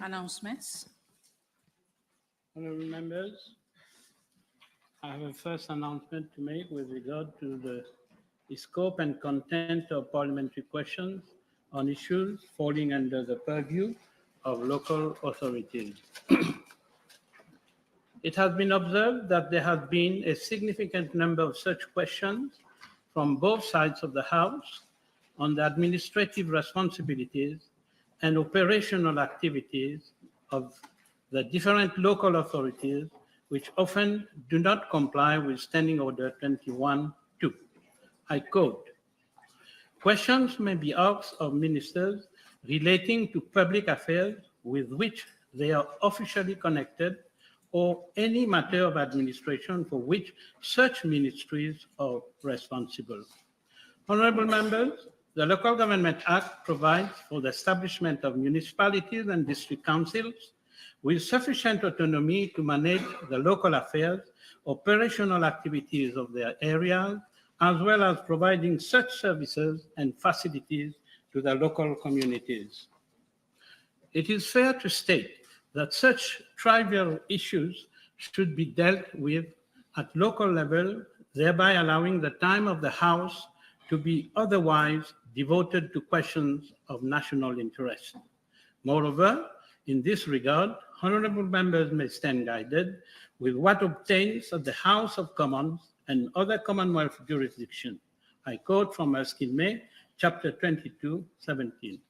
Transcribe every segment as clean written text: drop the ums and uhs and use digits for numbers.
Announcements. Honourable members, I have a first announcement to make with regard to the scope and content of parliamentary questions on issues falling under the purview of local authorities. It has been observed that there has been a significant number of such questions from both sides of the House on the administrative responsibilities and operational activities of the different local authorities, which often do not comply with Standing Order 21-2. I quote, "Questions may be asked of ministers relating to public affairs with which they are officially connected or any matter of administration for which such ministries are responsible." Honourable members, the Local Government Act provides for the establishment of municipalities and district councils with sufficient autonomy to manage the local affairs, operational activities of their areas, as well as providing such services and facilities to the local communities. It is fair to state that such trivial issues should be dealt with at local level, thereby allowing the time of the House to be otherwise devoted to questions of national interest. Moreover, in this regard, honourable members may stand guided with what obtains at the House of Commons and other Commonwealth jurisdictions. I quote from Erskine May, chapter 22:17.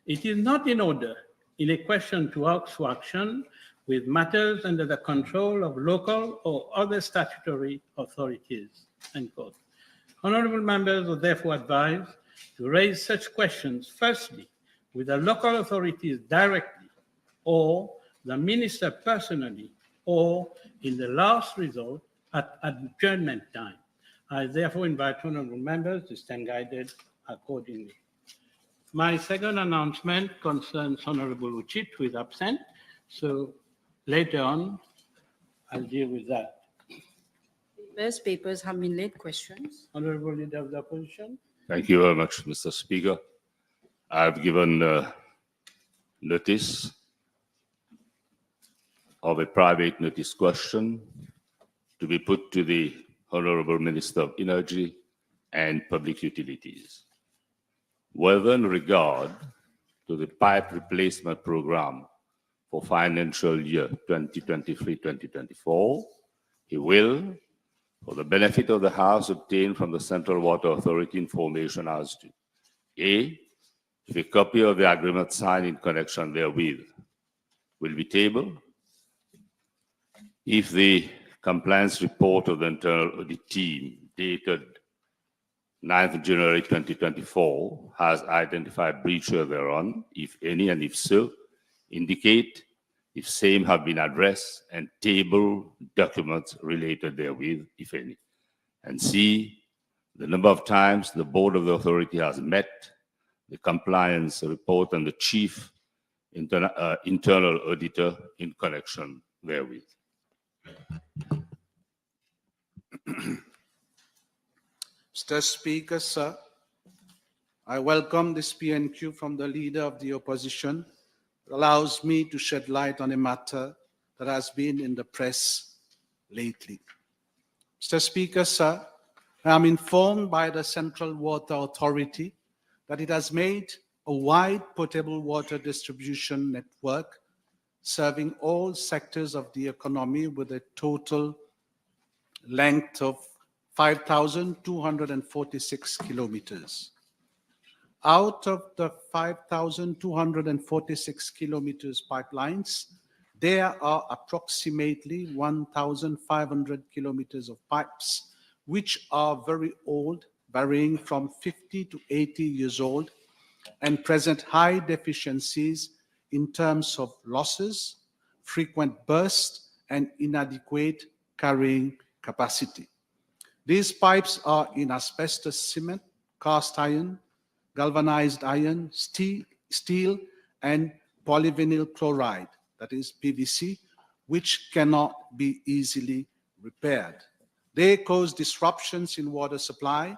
"It is not in order in a question to ask for action with matters under the control of local or other statutory authorities." End quote. Honourable members are therefore advised to raise such questions firstly with the local authorities directly, or the minister personally, or in the last resort at adjournment time. I therefore invite honourable members to stand guided accordingly. My second announcement concerns Honourable Uchit, who is absent, so later on I'll deal with that. Papers have been laid. Questions. Honourable Leader of the Opposition. Thank you very much, Mr. Speaker. I have given notice of a private notice question to be put to the Honourable Minister of Energy and Public Utilities, whether in regard to the pipe replacement program for financial year 2023-2024, he will, for the benefit of the House, obtain from the Central Water Authority information as to A, if a copy of the agreement signed in connection therewith will be tabled, if the compliance report of the internal audit team dated 9th January 2024 has identified breaches thereon, if any, and if so, indicate if same have been addressed and table documents related therewith, if any. And C, the number of times the board of the authority has met the compliance report and the chief internal auditor in connection therewith. Mr. Speaker, sir, I welcome this PNQ from the Leader of the Opposition. It allows me to shed light on a matter that has been in the press lately. Mr. Speaker, sir, I am informed by the Central Water Authority that it has made a wide potable water distribution network serving all sectors of the economy with a total length of 5,246 kilometers. Out of the 5,246 kilometers pipelines, there are approximately 1,500 kilometers of pipes, which are very old, varying from 50 to 80 years old, and present high deficiencies in terms of losses, frequent bursts, and inadequate carrying capacity. These pipes are in asbestos cement, cast iron, galvanized iron, steel, and polyvinyl chloride, that is PVC, which cannot be easily repaired. They cause disruptions in water supply,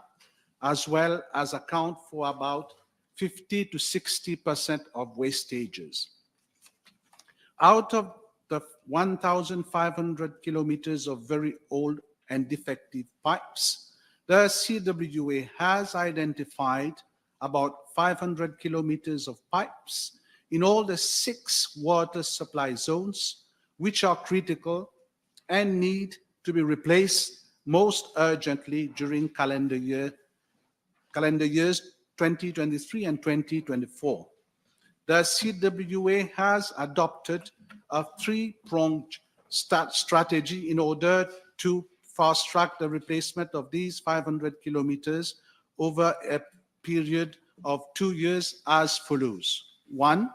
as well as account for about 50 to 60% of wastages. Out of the 1,500 kilometers of very old and defective pipes, the CWA has identified about 500 kilometers of pipes in all the 6 water supply zones, which are critical and need to be replaced most urgently during calendar years 2023 and 2024. The CWA has adopted a 3-pronged strategy in order to fast-track the replacement of these 500 kilometers over a period of 2 years as follows. 1,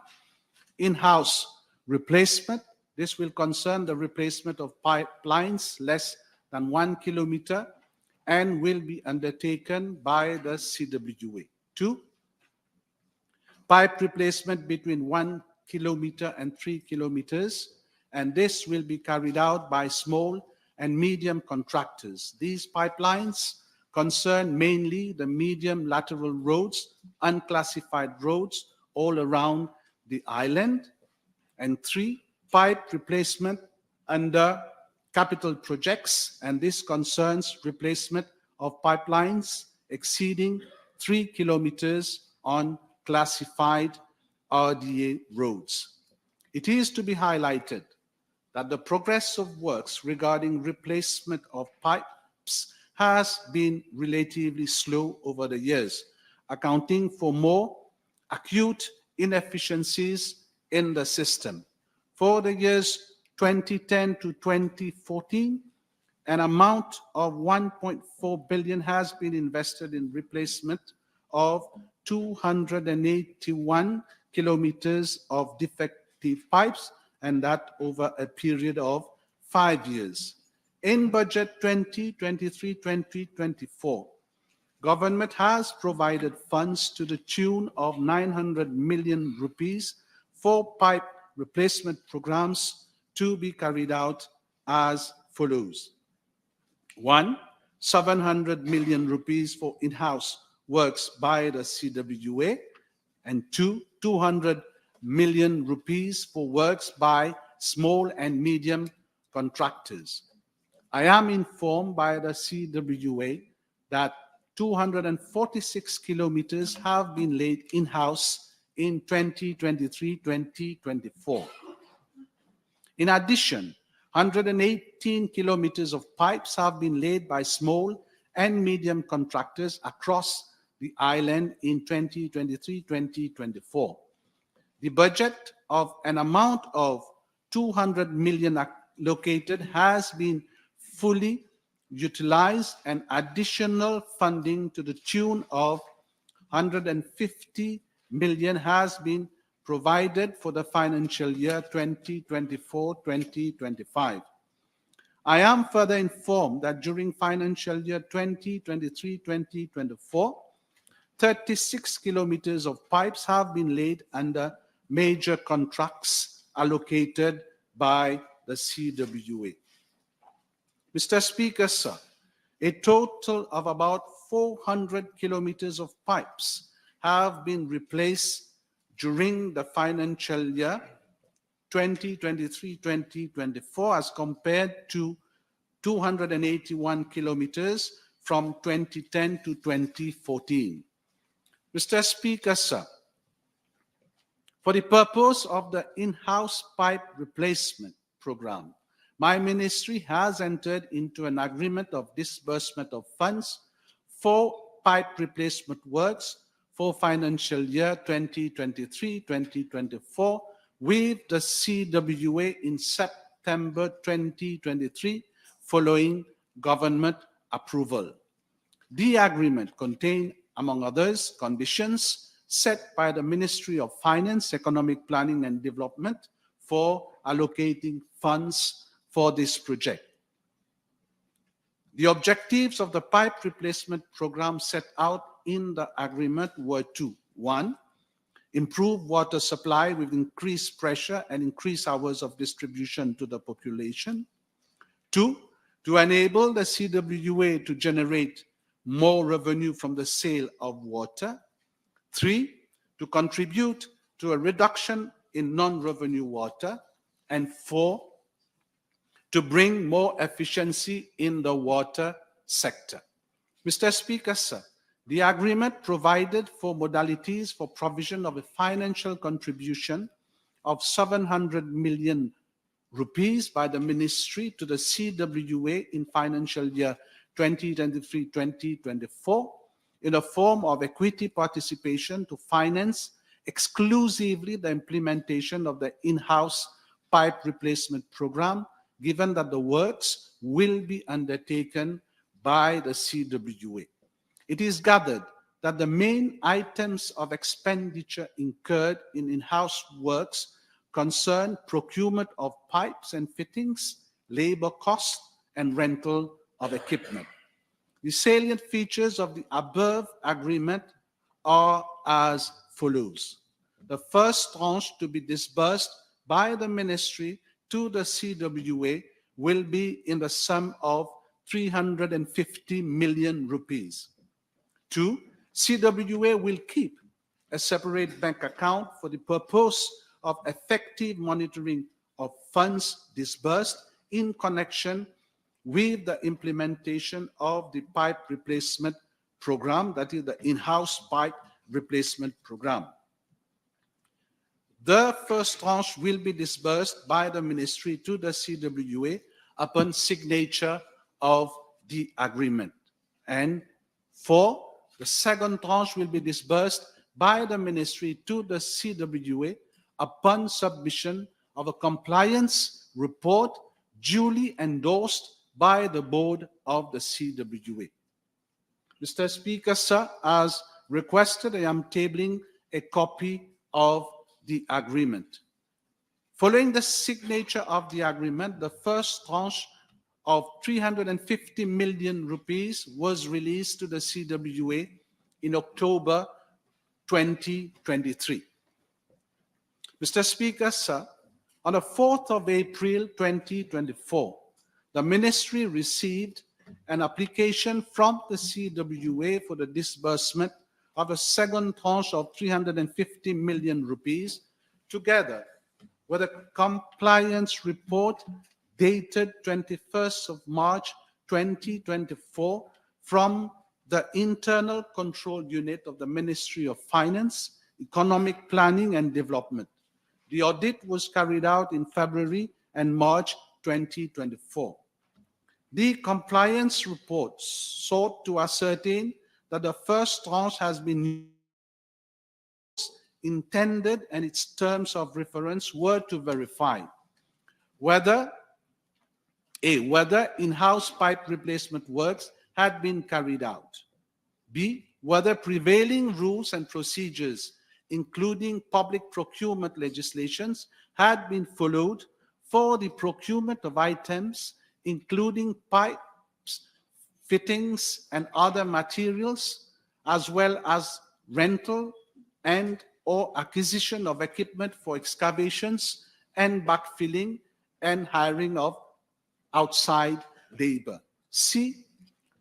in-house replacement. This will concern the replacement of pipelines less than 1 kilometer and will be undertaken by the CWA. 2, pipe replacement between 1 kilometer and 3 kilometers, and this will be carried out by small and medium contractors. These pipelines concern mainly the medium lateral roads, unclassified roads all around the island. And 3, pipe replacement under capital projects, and this concerns replacement of pipelines exceeding 3 kilometers on classified RDA roads. It is to be highlighted that the progress of works regarding replacement of pipes has been relatively slow over the years, accounting for more acute inefficiencies in the system. For the years 2010 to 2014, an amount of 1.4 billion has been invested in replacement of 281 kilometers of defective pipes, and that over a period of 5 years. In budget 2023-2024, government has provided funds to the tune of 900 million rupees for pipe replacement programs to be carried out as follows. 1, 700 million rupees for in-house works by the CWA, and 2, 200 million rupees for works by small and medium contractors. I am informed by the CWA that 246 kilometers have been laid in-house in 2023-2024. In addition, 118 kilometers of pipes have been laid by small and medium contractors across the island in 2023-2024. The budget of an amount of 200 million allocated has been fully utilized, and additional funding to the tune of 150 million has been provided for the financial year 2024-2025. I am further informed that during financial year 2023-2024, 36 kilometers of pipes have been laid under major contracts allocated by the CWA. Mr. Speaker, sir, a total of about 400 kilometers of pipes have been replaced during the financial year 2023-2024 as compared to 281 kilometers from 2010 to 2014. Mr. Speaker, sir, for the purpose of the in-house pipe replacement program, my ministry has entered into an agreement of disbursement of funds for pipe replacement works for financial year 2023-2024 with the CWA in September 2023 following government approval. The agreement contained, among others, conditions set by the Ministry of Finance, Economic Planning and Development for allocating funds for this project. The objectives of the pipe replacement program set out in the agreement were to: 1, improve water supply with increased pressure and increased hours of distribution to the population; 2, to enable the CWA to generate more revenue from the sale of water; 3, to contribute to a reduction in non-revenue water; and 4, to bring more efficiency in the water sector. Mr. Speaker, sir, the agreement provided for modalities for provision of a financial contribution of 700 million rupees by the ministry to the CWA in financial year 2023-2024 in the form of equity participation to finance exclusively the implementation of the in-house pipe replacement program, given that the works will be undertaken by the CWA. It is gathered that the main items of expenditure incurred in in-house works concern procurement of pipes and fittings, labor costs, and rental of equipment. The salient features of the above agreement are as follows. The first tranche to be disbursed by the ministry to the CWA will be in the sum of 350 million rupees. 2, CWA will keep a separate bank account for the purpose of effective monitoring of funds disbursed in connection with the implementation of the pipe replacement program, that is the in-house pipe replacement program. The first tranche will be disbursed by the ministry to the CWA upon signature of the agreement. And 4, the second tranche will be disbursed by the ministry to the CWA upon submission of a compliance report duly endorsed by the board of the CWA. Mr. Speaker, sir, as requested, I am tabling a copy of the agreement. Following the signature of the agreement, the first tranche of 350 million rupees was released to the CWA in October 2023. Mr. Speaker, sir, on the 4th of April 2024, the ministry received an application from the CWA for the disbursement of a second tranche of 350 million rupees, together with a compliance report dated 21st of March 2024 from the Internal Control Unit of the Ministry of Finance, Economic Planning and Development. The audit was carried out in February and March 2024. The compliance report sought to ascertain that the first tranche has been intended and its terms of reference were to verify whether in-house pipe replacement works had been carried out, b, whether prevailing rules and procedures, including public procurement legislations, had been followed for the procurement of items, including pipes, fittings, and other materials, as well as rental and or acquisition of equipment for excavations and backfilling and hiring of outside labor. C,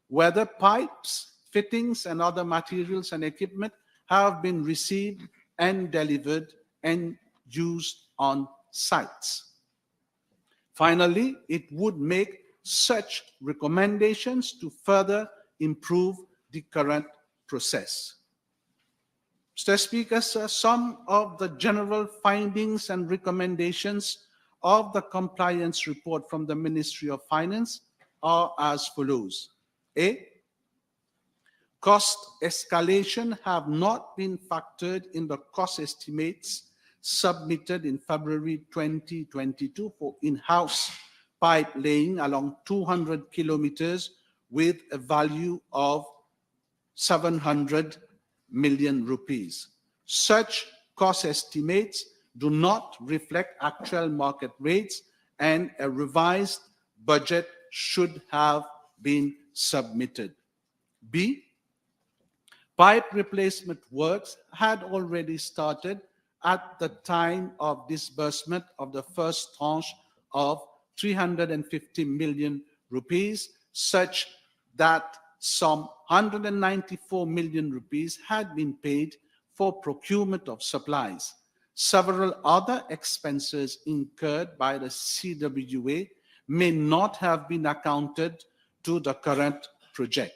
whether pipes, fittings, and other materials and equipment have been received and delivered and used on sites. Finally, it would make such recommendations to further improve the current process. Mr. Speaker, sir, some of the general findings and recommendations of the compliance report from the Ministry of Finance are as follows. A, cost escalation have not been factored in the cost estimates submitted in February 2022 for in-house pipe laying along 200 kilometers with a value of 700 million rupees. Such cost estimates do not reflect actual market rates, and a revised budget should have been submitted. B, Pipe replacement works had already started at the time of disbursement of the first tranche of 350 million rupees, such that some 194 million rupees had been paid for procurement of supplies. Several other expenses incurred by the CWA may not have been accounted to the current project.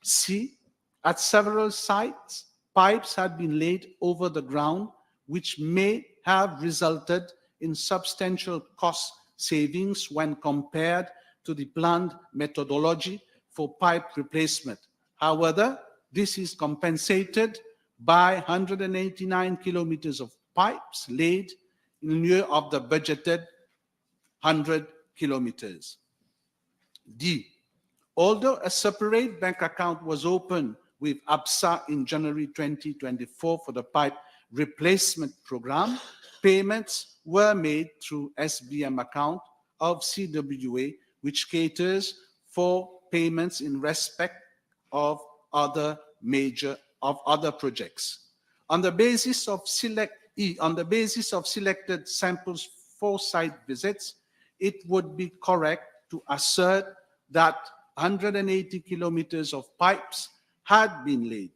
C. At several sites, pipes had been laid over the ground, which may have resulted in substantial cost savings when compared to the planned methodology for pipe replacement. However, this is compensated by 189 kilometers of pipes laid in lieu of the budgeted 100 kilometers. D. Although a separate bank account was opened with ABSA in January 2024 for the pipe replacement program, payments were made through SBM account of CWA, which caters for payments in respect of other projects. On the basis of selected samples for site visits, it would be correct to assert that 180 kilometers of pipes had been laid.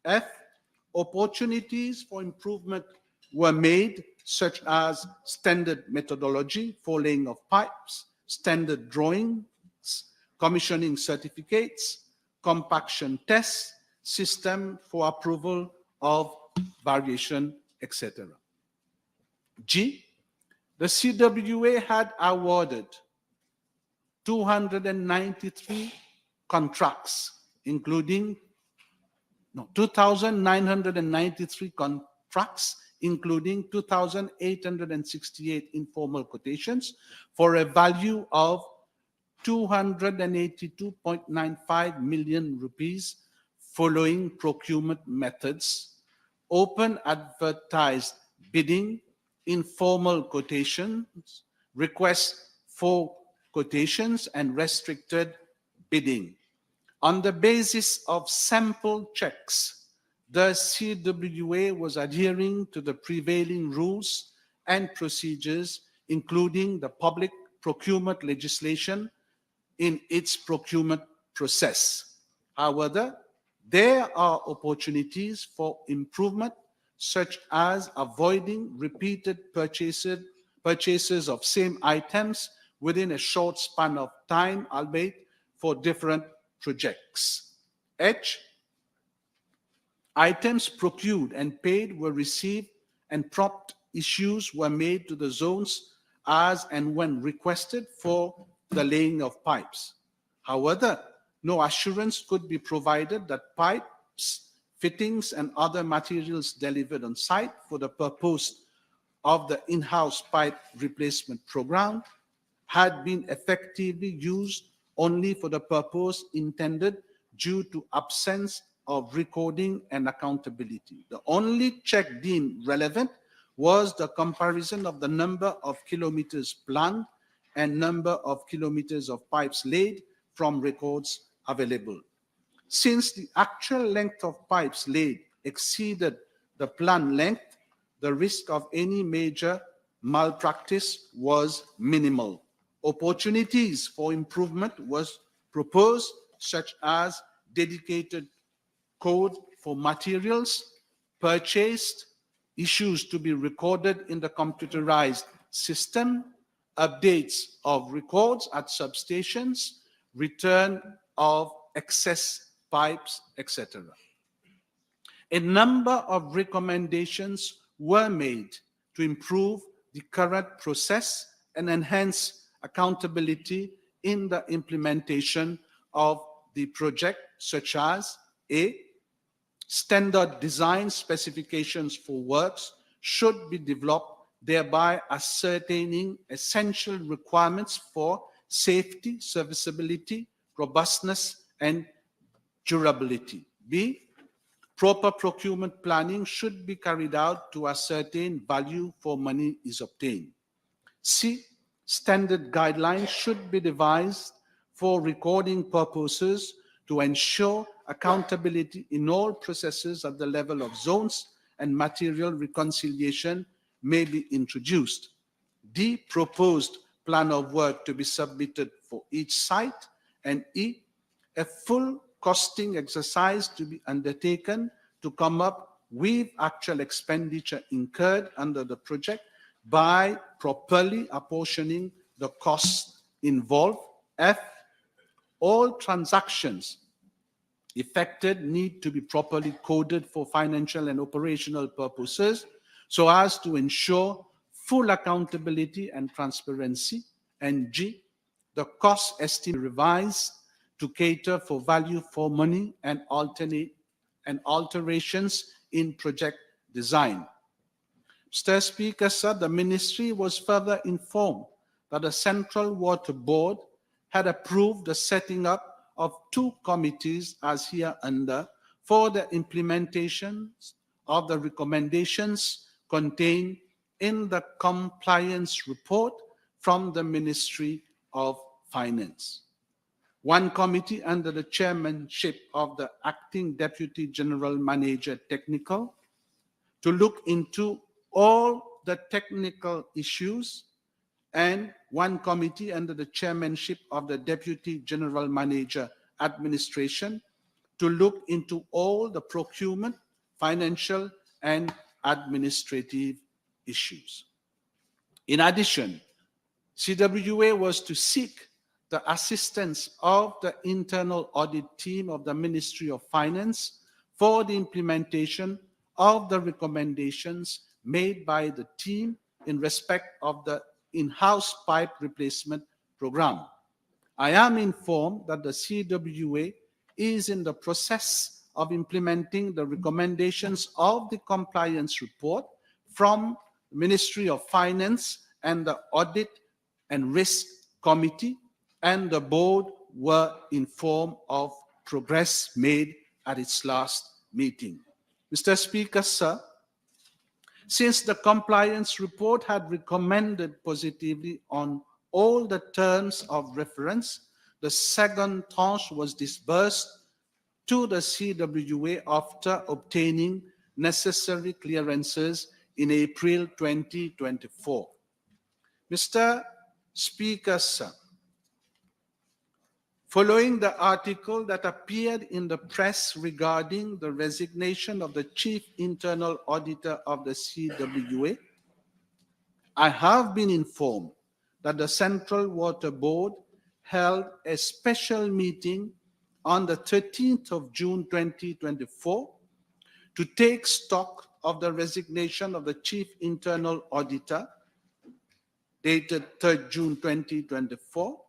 F. Opportunities for improvement were made, such as standard methodology for laying of pipes, standard drawings, commissioning certificates, compaction tests, system for approval of variation, etc. G. The CWA had awarded 293 contracts, including 2,993 contracts, including 2,868 informal quotations for a value of 282.95 million rupees following procurement methods: open advertised bidding, informal quotations, requests for quotations, and restricted bidding. On the basis of sample checks, the CWA was adhering to the prevailing rules and procedures, including the public procurement legislation in its procurement process. However, there are opportunities for improvement, such as avoiding repeated purchases of same items within a short span of time, albeit for different projects. H. Items procured and paid were received and prompt issues were made to the zones as and when requested for the laying of pipes. However, no assurance could be provided that pipes, fittings, and other materials delivered on site for the purpose of the in-house pipe replacement program had been effectively used only for the purpose intended, due to absence of recording and accountability. The only check deemed relevant was the comparison of the number of kilometers planned and number of kilometers of pipes laid from records available. Since the actual length of pipes laid exceeded the planned length, the risk of any major malpractice was minimal. Opportunities for improvement was proposed, such as dedicated code for materials purchased, issues to be recorded in the computerized system, updates of records at substations, return of excess pipes, etc. A number of recommendations were made to improve the current process and enhance accountability in the implementation of the project, such as A. Standard design specifications for works should be developed, thereby ascertaining essential requirements for safety, serviceability, robustness, and durability. B. Proper procurement planning should be carried out to ascertain value for money is obtained. C. Standard guidelines should be devised for recording purposes to ensure accountability in all processes at the level of zones and material reconciliation may be introduced. D, proposed plan of work to be submitted for each site. And E, a full costing exercise to be undertaken to come up with actual expenditure incurred under the project by properly apportioning the costs involved. F, all transactions effected need to be properly coded for financial and operational purposes so as to ensure full accountability and transparency. And G, the cost estimate revised to cater for value for money and alterations in project design. Mr. Speaker, sir, the ministry was further informed that the Central Water Board had approved the setting up of 2 committees as hereunder for the implementation of the recommendations contained in the compliance report from the Ministry of Finance. 1 committee under the chairmanship of the Acting Deputy General Manager Technical to look into all the technical issues, and 1 committee under the chairmanship of the Deputy General Manager Administration to look into all the procurement, financial, and administrative issues. In addition, CWA was to seek the assistance of the internal audit team of the Ministry of Finance for the implementation of the recommendations made by the team in respect of the in-house pipe replacement program. I am informed that the CWA is in the process of implementing the recommendations of the compliance report from the Ministry of Finance and the Audit and Risk Committee, and the board were informed of progress made at its last meeting. Mr. Speaker, sir, since the compliance report had recommended positively on all the terms of reference, the second tranche was disbursed to the CWA after obtaining necessary clearances in April 2024. Mr. Speaker, sir, following the article that appeared in the press regarding the resignation of the Chief Internal Auditor of the CWA, I have been informed that the Central Water Board held a special meeting on the 13th of June 2024 to take stock of the resignation of the Chief Internal Auditor dated 3rd June 2024.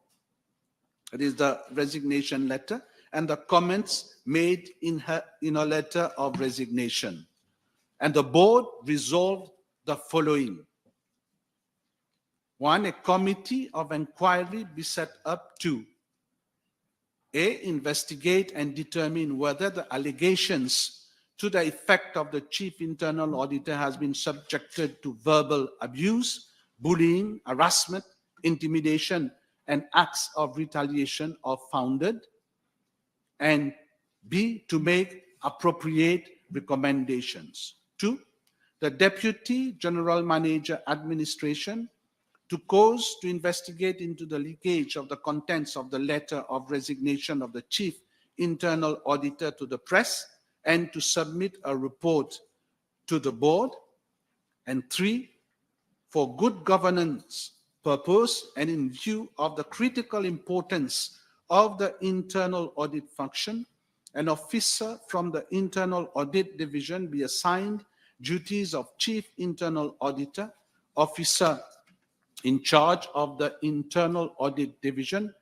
It is the resignation letter and the comments made in her letter of resignation. And the board resolved the following. 1, a committee of inquiry be set up to A, investigate and determine whether the allegations to the effect of the Chief Internal Auditor has been subjected to verbal abuse, bullying, harassment, intimidation, and acts of retaliation are founded, and B, to make appropriate recommendations. 2, the Deputy General Manager Administration to cause to investigate into the leakage of the contents of the letter of resignation of the Chief Internal Auditor to the press and to submit a report to the board. And 3, for good governance purpose and in view of the critical importance of the internal audit function, an officer from the Internal Audit Division be assigned duties of Chief Internal Auditor, officer in charge of the Internal Audit Division,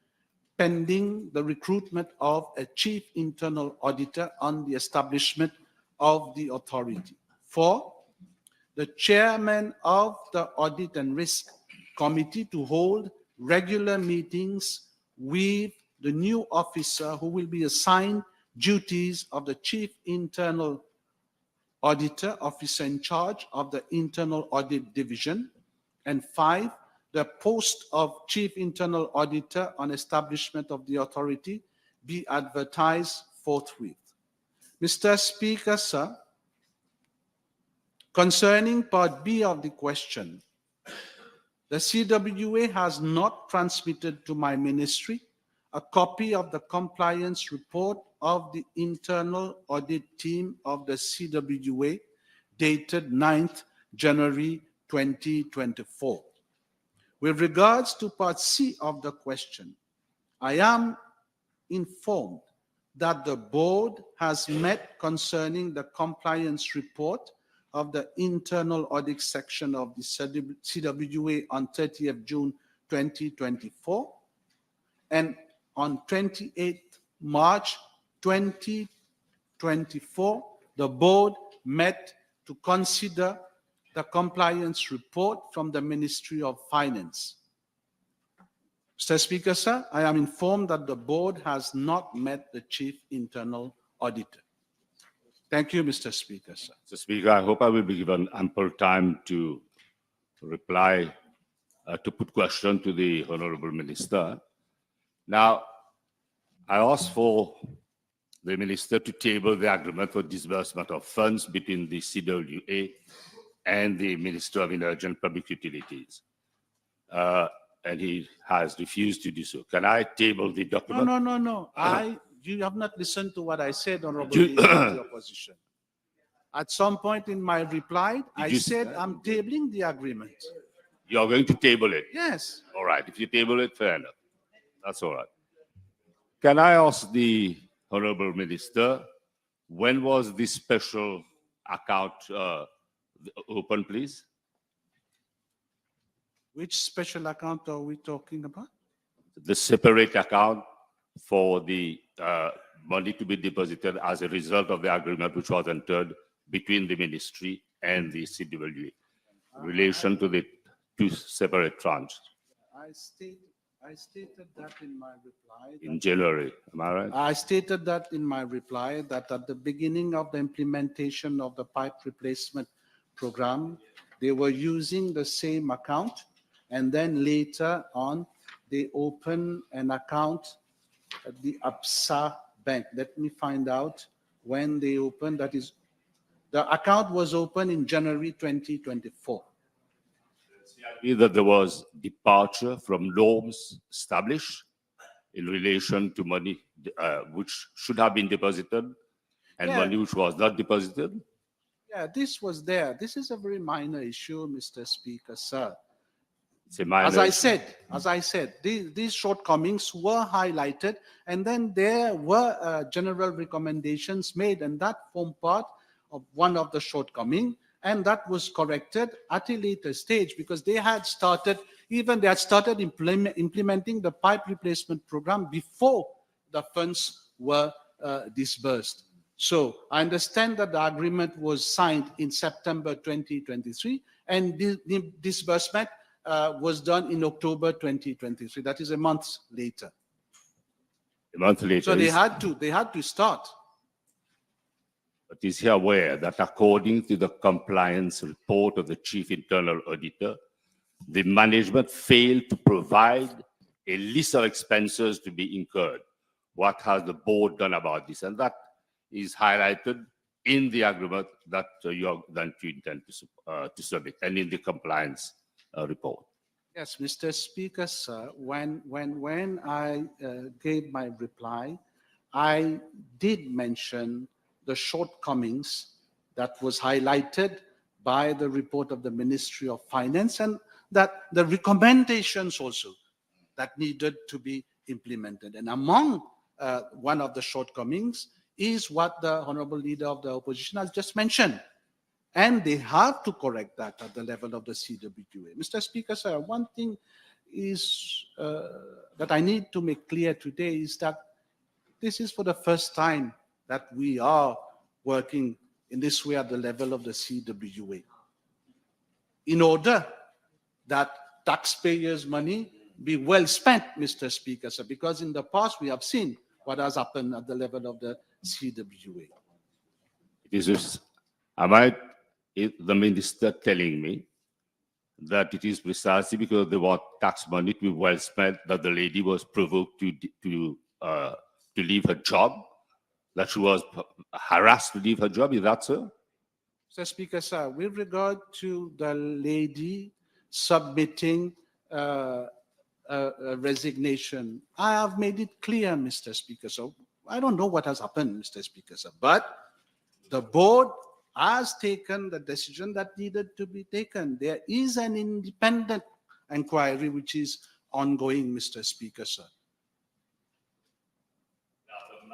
pending the recruitment of a Chief Internal Auditor on the establishment of the authority. 4, the chairman of the Audit and Risk Committee to hold regular meetings with the new officer who will be assigned duties of the Chief Internal Auditor, officer in charge of the Internal Audit Division. And 5, the post of Chief Internal Auditor on establishment of the authority be advertised forthwith. Mr. Speaker, sir, concerning Part B of the question, the CWA has not transmitted to my ministry a copy of the compliance report of the internal audit team of the CWA dated 9th January 2024. With regards to Part C of the question, I am informed that the board has met concerning the compliance report of the internal audit section of the CWA on 30th June 2024, and on 28th March 2024, the board met to consider the compliance report from the Ministry of Finance. Mr. Speaker, sir, I am informed that the board has not met the Chief Internal Auditor. Thank you, Mr. Speaker, sir. Mr. Speaker, I hope I will be given ample time to reply, to put question to the Honorable Minister. Now, I ask for the Minister to table the agreement for disbursement of funds between the CWA and the Minister of Energy and Public Utilities. And he has refused to do so. Can I table the document? No. You have not listened to what I said, Honorable Leader of the Opposition. At some point in my reply, I said I'm tabling the agreement. You're going to table it? Yes. All right. If you table it, fair enough. That's all right. Can I ask the Honorable Minister, when was this special account open, please? Which special account are we talking about? The separate account for the money to be deposited as a result of the agreement which was entered between the ministry and the CWA in relation to the two separate tranches. I stated that in my reply. In January, am I right? I stated that in my reply that at the beginning of the implementation of the pipe replacement program, they were using the same account, and then later on, they opened an account at the APSA Bank. Let me find out when they opened. That is, the account was opened in January 2024. Either there was departure from norms established in relation to money which should have been deposited and money which was not deposited? Yeah, this was there. This is a very minor issue, Mr. Speaker, sir. It's a minor As I said, these shortcomings were highlighted, and then there were general recommendations made, and that formed part of one of the shortcomings, and that was corrected at a later stage because they had started implementing the pipe replacement program before the funds were disbursed. So I understand that the agreement was signed in September 2023, and the disbursement was done in October 2023. That is a month later. A month later. So they had to start. But is he aware that according to the compliance report of the Chief Internal Auditor, the management failed to provide a list of expenses to be incurred? What has the board done about this? And that is highlighted in the agreement that you intend to submit and in the compliance report. Yes, Mr. Speaker, sir, when I gave my reply, I did mention the shortcomings that was highlighted by the report of the Ministry of Finance, and that the recommendations also that needed to be implemented. And among one of the shortcomings is what the Honorable Leader of the Opposition has just mentioned. And they have to correct that at the level of the CWA. Mr. Speaker, sir, one thing is that I need to make clear today is that this is for the first time that we are working in this way at the level of the CWA, in order that taxpayers' money be well spent, Mr. Speaker, sir, because in the past we have seen what has happened at the level of the CWA. Is the minister telling me that it is precisely because they want tax money to be well spent that the lady was provoked to leave her job? that she was harassed to leave her job. Is that so? Mr. Speaker, sir, with regard to the lady submitting a resignation, I have made it clear, Mr. Speaker. So I don't know what has happened, Mr. Speaker, sir, but the board has taken the decision that needed to be taken. There is an independent inquiry which is ongoing, Mr. Speaker, sir.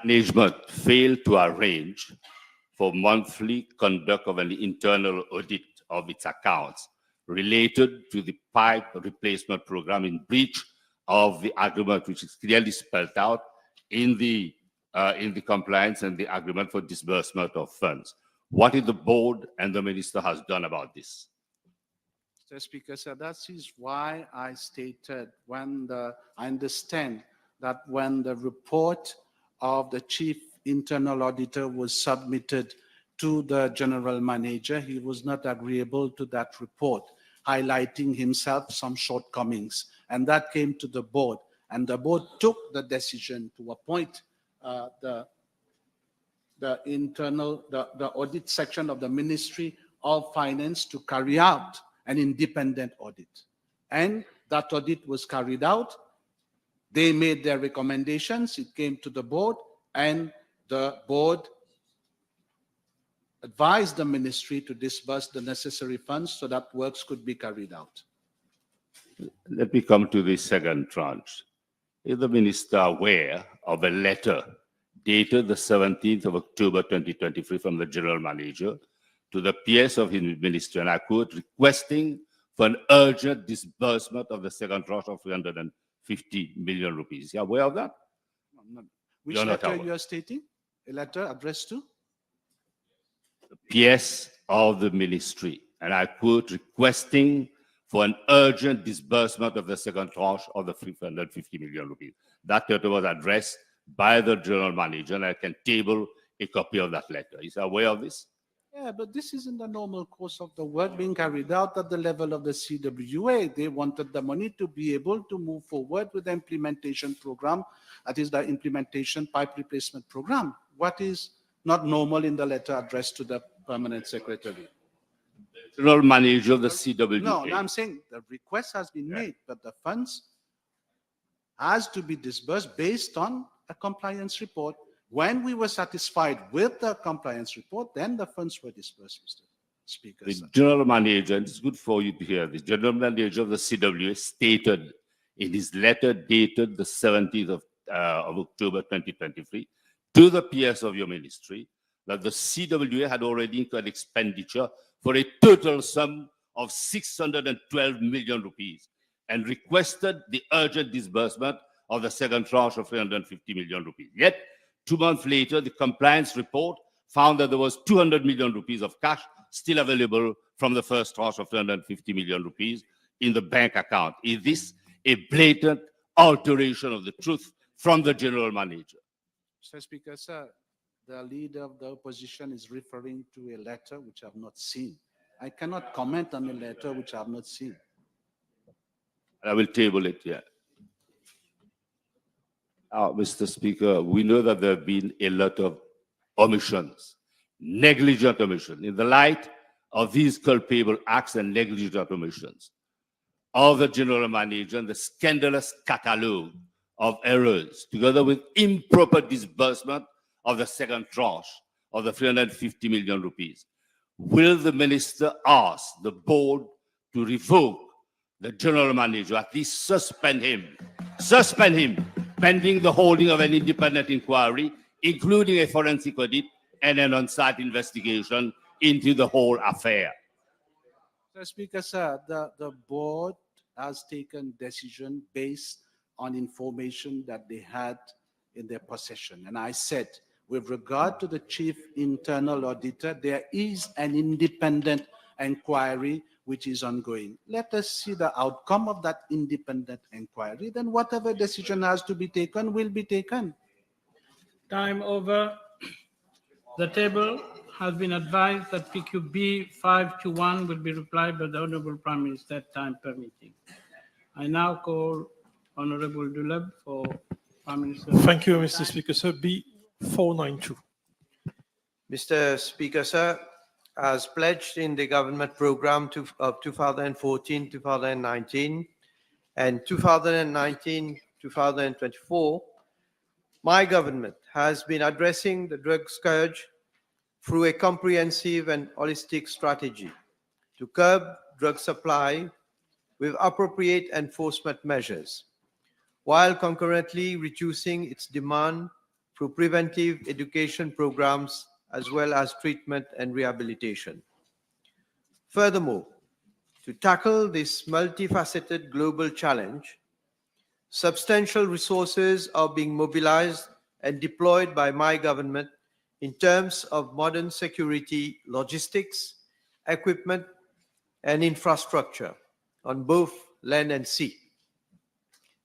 Management failed to arrange for monthly conduct of an internal audit of its accounts related to the pipe replacement program in breach of the agreement, which is clearly spelled out in the compliance and the agreement for disbursement of funds. What is the board and the minister has done about this? Mr. Speaker, sir, that is why I stated I understand that when the report of the Chief Internal Auditor was submitted to the General Manager, he was not agreeable to that report, highlighting himself some shortcomings. And that came to the board. And the board took the decision to appoint the audit section of the Ministry of Finance to carry out an independent audit. And that audit was carried out. They made their recommendations. It came to the board, and the board advised the ministry to disburse the necessary funds so that works could be carried out. Let me come to the second tranche. Is the minister aware of a letter dated the 17th of October 2023 from the General Manager to the PS of his ministry, and I quote, requesting for an urgent disbursement of the second tranche of 350 million rupees? Is he aware of that? Which You're not letter aware. you are stating? A letter addressed to? PS of the ministry, and I quote, requesting for an urgent disbursement of the second tranche of the 350 million rupees. That letter was addressed by the General Manager, and I can table a copy of that letter. Is he aware of this? Yeah, but this is in the normal course of the work being carried out at the level of the CWA. They wanted the money to be able to move forward with the implementation program, that is the implementation pipe replacement program. What is not normal in the letter addressed to the Permanent Secretary? General Manager of the CWA. No, I'm saying the request has been made, but the funds has to be disbursed based on a compliance report. When we were satisfied with the compliance report, then the funds were disbursed, Mr. Speaker. The Sir. General Manager, and it's good for you to hear this, General Manager of the CWA stated in his letter dated the 17th of October 2023 to the PS of your ministry that the CWA had already incurred expenditure for a total sum of 612 million rupees and requested the urgent disbursement of the second tranche of 350 million rupees. Yet, 2 months later, the compliance report found that there was 200 million rupees of cash still available from the first tranche of 350 million rupees in the bank account. Is this a blatant alteration of the truth from the General Manager? Mr. Speaker, sir, the leader of the opposition is referring to a letter which I have not seen. I cannot comment on a letter which I have not seen. I will table it here. Mr. Speaker, we know that there have been a lot of omissions, negligent omission. In the light of these culpable acts and negligent omissions of the General Manager and the scandalous catalogue of errors, together with improper disbursement of the second tranche of the 350 million rupees, will the minister ask the board to revoke the General Manager, at least suspend him, pending the holding of an independent inquiry, including a forensic audit and an on-site investigation into the whole affair? Mr. Speaker, sir, the board has taken decision based on information that they had in their possession. And I said, with regard to the Chief Internal Auditor, there is an independent inquiry which is ongoing. Let us see the outcome of that independent inquiry. Then whatever decision has to be taken will be taken. Time over. The table has been advised that PQB 521 will be replied by the Honorable Prime Minister, time permitting. I now call Honorable Boolell for Prime Minister. Thank you, Mr. Speaker. Sir, B492. Mr. Speaker, sir, as pledged in the government program of 2014-2019 and 2019-2024, my government has been addressing the drug scourge through a comprehensive and holistic strategy to curb drug supply with appropriate enforcement measures, while concurrently reducing its demand through preventive education programs as well as treatment and rehabilitation. Furthermore, to tackle this multifaceted global challenge, substantial resources are being mobilized and deployed by my government in terms of modern security logistics, equipment, and infrastructure on both land and sea.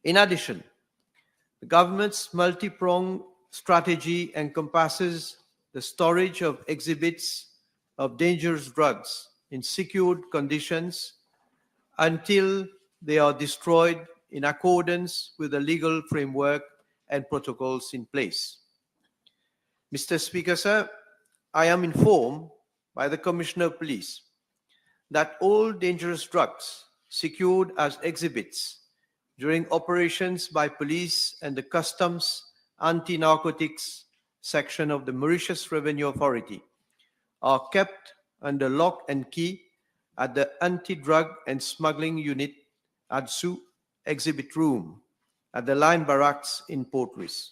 In addition, the government's multi-pronged strategy encompasses the storage of exhibits of dangerous drugs in secured conditions until they are destroyed in accordance with the legal framework and protocols in place. Mr. Speaker, sir, I am informed by the Commissioner of Police that all dangerous drugs secured as exhibits during operations by police and the Customs Anti-Narcotics section of the Mauritius Revenue Authority are kept under lock and key at the Anti-Drug and Smuggling Unit ADSU exhibit room at the Line Barracks in Port Louis.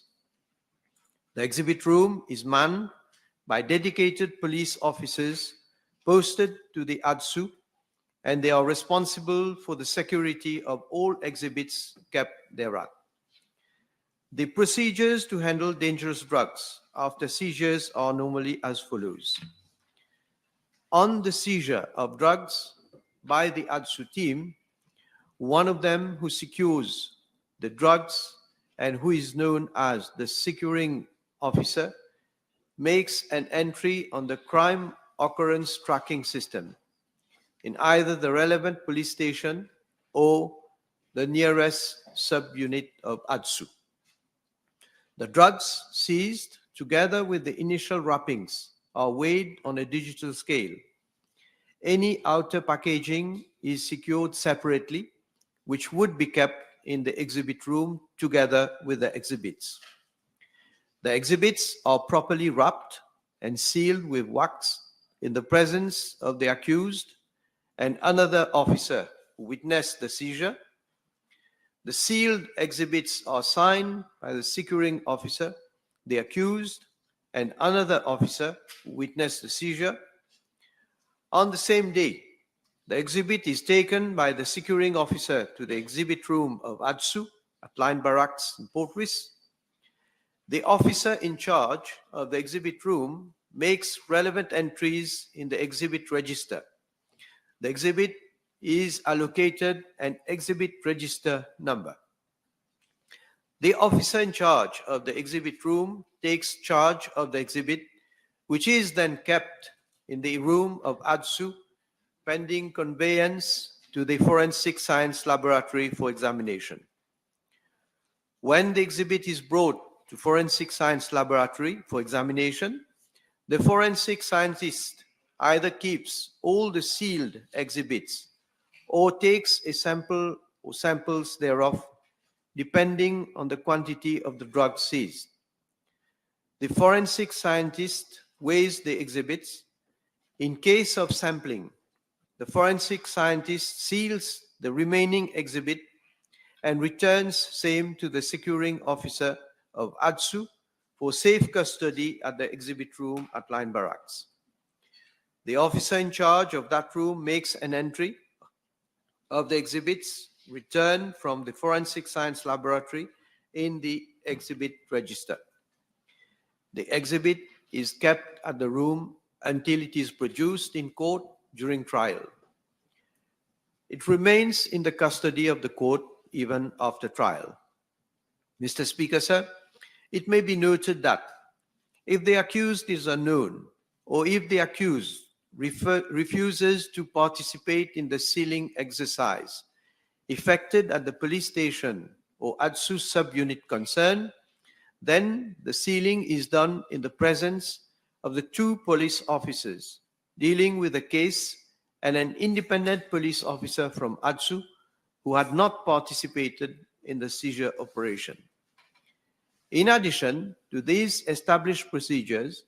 The exhibit room is manned by dedicated police officers posted to the ADSU, and they are responsible for the security of all exhibits kept thereat. The procedures to handle dangerous drugs after seizures are normally as follows. On the seizure of drugs by the ADSU team, one of them who secures the drugs and who is known as the securing officer makes an entry on the crime occurrence tracking system in either the relevant police station or the nearest subunit of ADSU. The drugs seized, together with the initial wrappings, are weighed on a digital scale. Any outer packaging is secured separately, which would be kept in the exhibit room together with the exhibits. The exhibits are properly wrapped and sealed with wax in the presence of the accused and another officer who witnessed the seizure. The sealed exhibits are signed by the securing officer, the accused, and another officer who witnessed the seizure. On the same day, the exhibit is taken by the securing officer to the exhibit room of ADSU at Line Barracks in Port Louis. The officer in charge of the exhibit room makes relevant entries in the exhibit register. The exhibit is allocated an exhibit register number. The officer in charge of the exhibit room takes charge of the exhibit, which is then kept in the room of ADSU pending conveyance to the Forensic Science Laboratory for examination. When the exhibit is brought to Forensic Science Laboratory for examination, the forensic scientist either keeps all the sealed exhibits or takes a sample or samples thereof, depending on the quantity of the drug seized. The forensic scientist weighs the exhibits. In case of sampling, the forensic scientist seals the remaining exhibit and returns same to the securing officer of ADSU for safe custody at the exhibit room at Line Barracks. The officer in charge of that room makes an entry of the exhibits returned from the Forensic Science Laboratory in the exhibit register. The exhibit is kept at the room until it is produced in court during trial. It remains in the custody of the court even after trial. Mr. Speaker, sir, it may be noted that if the accused is unknown or if the accused refuses to participate in the sealing exercise effected at the police station or ADSU subunit concerned, then the sealing is done in the presence of the 2 police officers dealing with the case and an independent police officer from ADSU who had not participated in the seizure operation. In addition to these established procedures,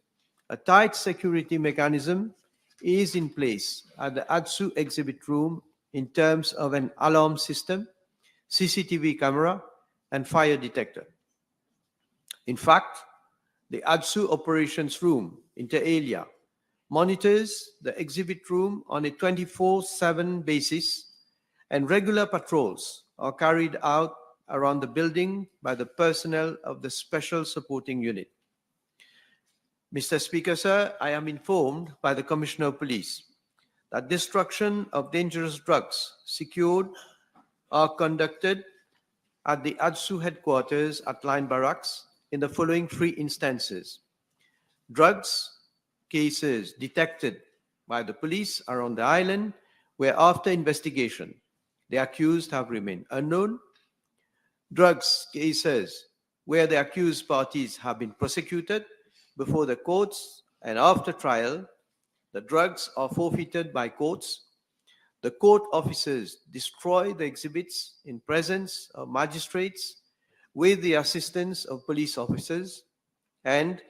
a tight security mechanism is in place at the ADSU exhibit room in terms of an alarm system, CCTV camera, and fire detector. In fact, the ADSU operations room, inter alia, monitors the exhibit room on a 24/7 basis, and regular patrols are carried out around the building by the personnel of the Special Supporting Unit. Mr. Speaker, sir, I am informed by the Commissioner of Police that destruction of dangerous drugs secured are conducted at the ADSU headquarters at Line Barracks in the following 3 instances. Drugs cases detected by the police around the island where after investigation the accused have remained unknown. Drugs cases where the accused parties have been prosecuted before the courts and after trial, the drugs are forfeited by courts. The court officers destroy the exhibits in presence of magistrates with the assistance of police officers. And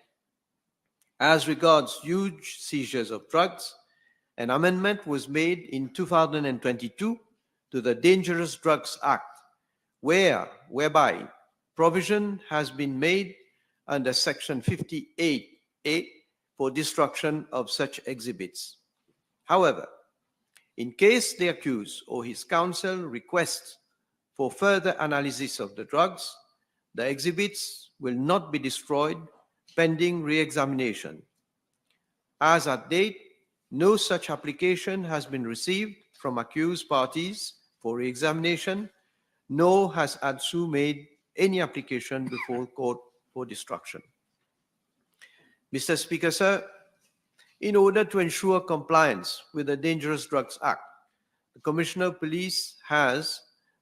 as regards huge seizures of drugs, an amendment was made in 2022 to the Dangerous Drugs Act, whereby provision has been made under Section 58A for destruction of such exhibits. However, in case the accused or his counsel requests for further analysis of the drugs, the exhibits will not be destroyed pending re-examination. As at date, no such application has been received from accused parties for re-examination, nor has ADSU made any application before court for destruction. Mr. Speaker, sir, in order to ensure compliance with the Dangerous Drugs Act, the Commissioner of Police has,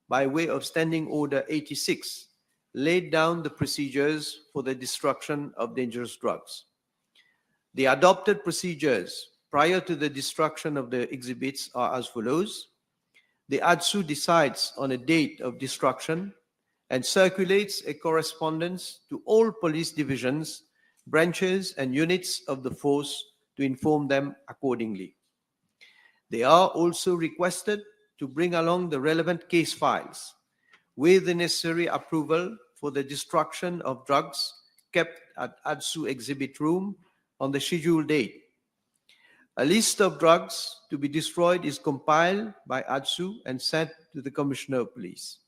by way of Standing Order 86, laid down the procedures for the destruction of dangerous drugs. The adopted procedures prior to the destruction of the exhibits are as follows. The ADSU decides on a date of destruction and circulates a correspondence to all police divisions, branches, and units of the force to inform them accordingly. They are also requested to bring along the relevant case files with the necessary approval for the destruction of drugs kept at ADSU exhibit room on the scheduled date. A list of drugs to be destroyed is compiled by ADSU and sent to the Commissioner of Police.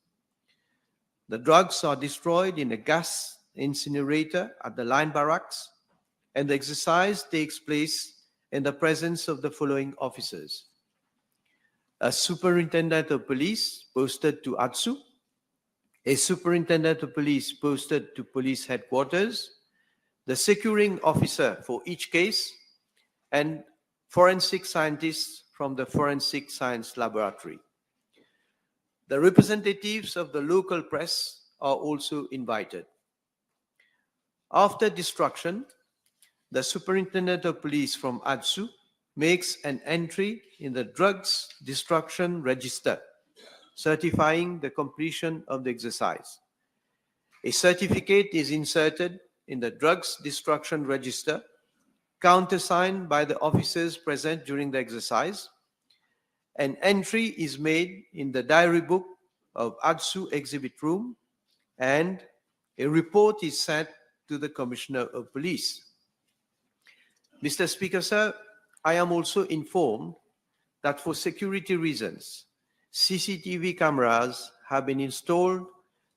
The drugs are destroyed in a gas incinerator at the Line Barracks, and the exercise takes place in the presence of the following officers: a superintendent of police posted to ADSU, a superintendent of police posted to police headquarters, the securing officer for each case, and forensic scientists from the Forensic Science Laboratory. The representatives of the local press are also invited. After destruction, the superintendent of police from ADSU makes an entry in the drugs destruction register, certifying the completion of the exercise. A certificate is inserted in the drugs destruction register, countersigned by the officers present during the exercise. An entry is made in the diary book of ADSU exhibit room, and a report is sent to the Commissioner of Police. Mr. Speaker, sir, I am also informed that for security reasons, CCTV cameras have been installed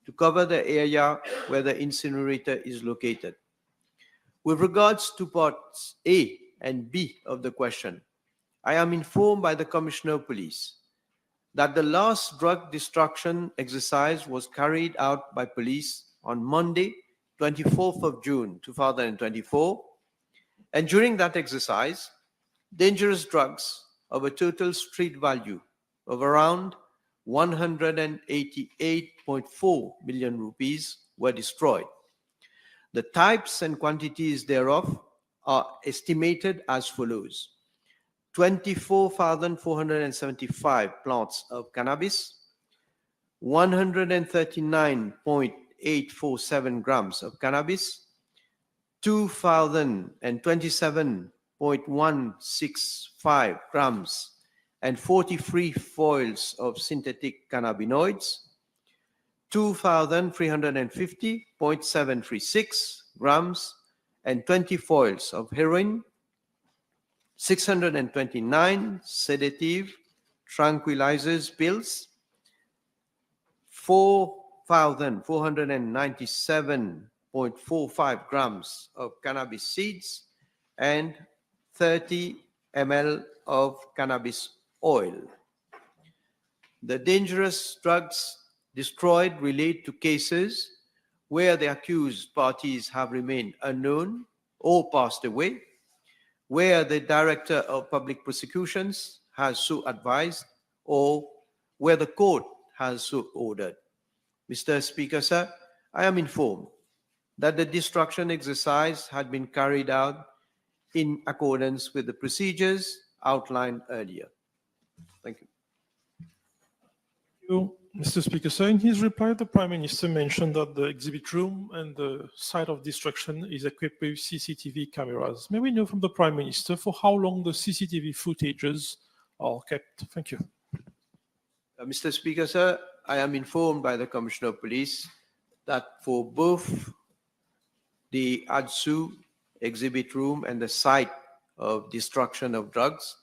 to cover the area where the incinerator is located. With regards to parts A and B of the question, I am informed by the Commissioner of Police that the last drug destruction exercise was carried out by police on Monday, 24th of June, 2024, and during that exercise, dangerous drugs of a total street value of around 188.4 million rupees were destroyed. The types and quantities thereof are estimated as follows: 24,475 plants of cannabis, 139.847 grams of cannabis, 2,027.165 grams and 43 foils of synthetic cannabinoids, 2,350.736 grams and 20 foils of heroin, 629 sedative tranquilizers pills, 4,497.45 grams of cannabis seeds, and 30 ml of cannabis oil. The dangerous drugs destroyed relate to cases where the accused parties have remained unknown or passed away, where the Director of Public Prosecutions has so advised, or where the court has so ordered. Mr. Speaker, sir, I am informed that the destruction exercise had been carried out in accordance with the procedures outlined earlier. Thank you. Thank you, Mr. Speaker, sir, in his reply, the Prime Minister mentioned that the exhibit room and the site of destruction is equipped with CCTV cameras. May we know from the Prime Minister for how long the CCTV footages are kept? Thank you. Mr. Speaker, sir, I am informed by the Commissioner of Police that for both the ADSU exhibit room and the site of destruction of drugs,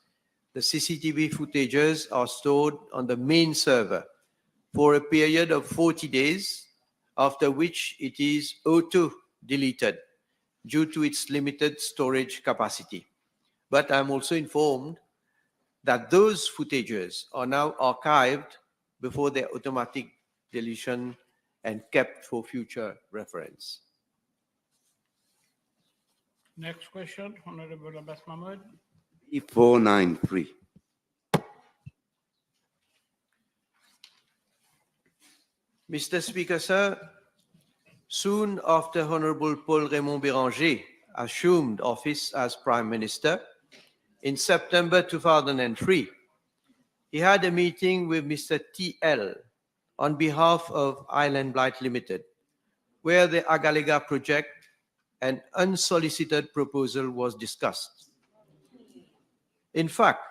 the CCTV footages are stored on the main server for a period of 40 days, after which it is auto-deleted due to its limited storage capacity. But I'm also informed that those footages are now archived before their automatic deletion and kept for future reference. Next question, Honorable Abbas Mahmoud. 493. Mr. Speaker, sir, soon after Honorable Paul Raymond Béranger assumed office as Prime Minister in September 2003, he had a meeting with Mr. TL on behalf of Island Blight Limited, where the Agalega project and unsolicited proposal was discussed. In fact,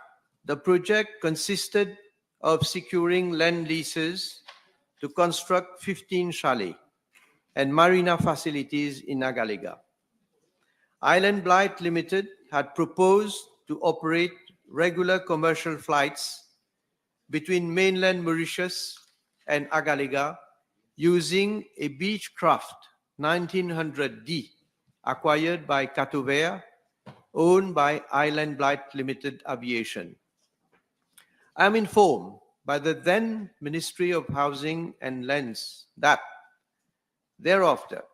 the project consisted of securing land leases to construct 15 chalets and marina facilities in Agalega. Island Blight Limited had proposed to operate regular commercial flights between mainland Mauritius and Agalega using a Beechcraft 1900D acquired by Catovea, owned by Island Blight Limited Aviation. I am informed by the then Ministry of Housing and Lands that thereafter,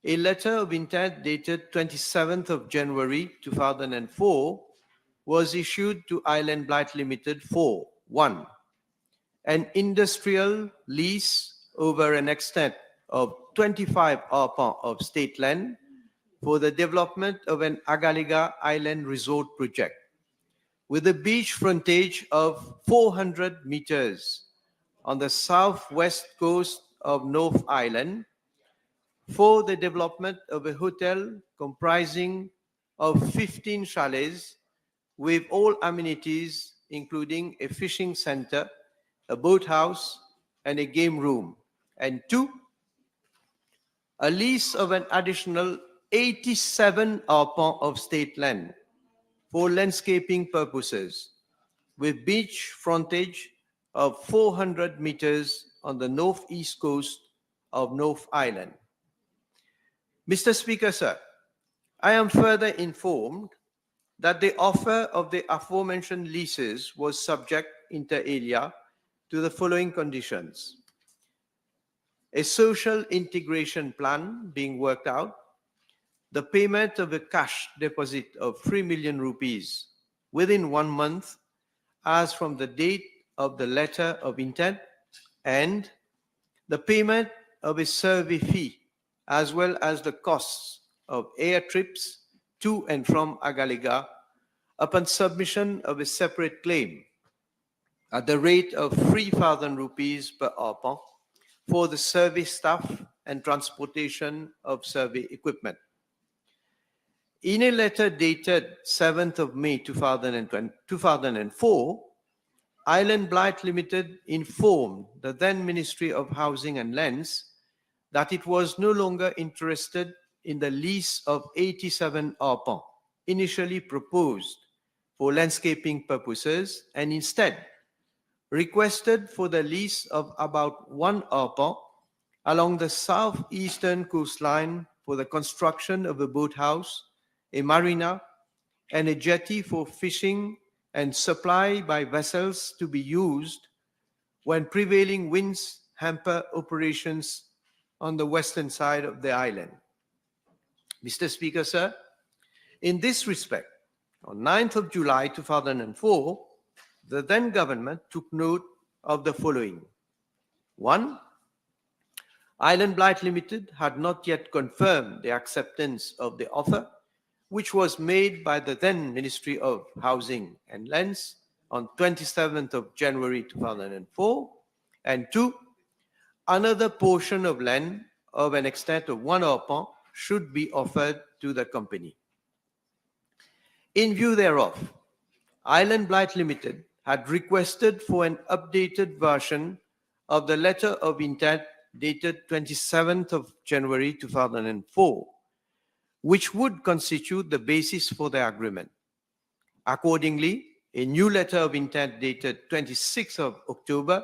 a letter of intent dated 27th of January 2004 was issued to Island Blight Limited for 1. An industrial lease over an extent of 25 arpents of state land for the development of an Agalega Island Resort project with a beach frontage of 400 meters on the southwest coast of North Island for the development of a hotel comprising of 15 chalets with all amenities, including a fishing center, a boathouse, and a game room. And 2, a lease of an additional 87 arpents of state land for landscaping purposes, with beach frontage of 400 meters on the northeast coast of North Island. Mr. Speaker, sir, I am further informed that the offer of the aforementioned leases was subject inter alia to the following conditions: a social integration plan being worked out, the payment of a cash deposit of 3 million rupees within 1 month as from the date of the letter of intent, and the payment of a survey fee as well as the costs of air trips to and from Agalega upon submission of a separate claim at the rate of 3,000 rupees per arpent for the survey staff and transportation of survey equipment. In a letter dated 7th of May 2004, Island Blight Limited informed the then Ministry of Housing and Lands that it was no longer interested in the lease of 87 arpents initially proposed for landscaping purposes and instead requested for the lease of about 1 arpent along the southeastern coastline for the construction of a boathouse, a marina, and a jetty for fishing and supply by vessels to be used when prevailing winds hamper operations on the western side of the island. Mr. Speaker, sir, in this respect, on 9th of July 2004, the then government took note of the following. 1. Island Blight Limited had not yet confirmed the acceptance of the offer, which was made by the then Ministry of Housing and Lands on 27th of January 2004. And 2. Another portion of land of an extent of 1 arpent should be offered to the company. In view thereof, Island Blight Limited had requested for an updated version of the letter of intent dated 27th of January 2004, which would constitute the basis for the agreement. Accordingly, a new letter of intent dated 26th of October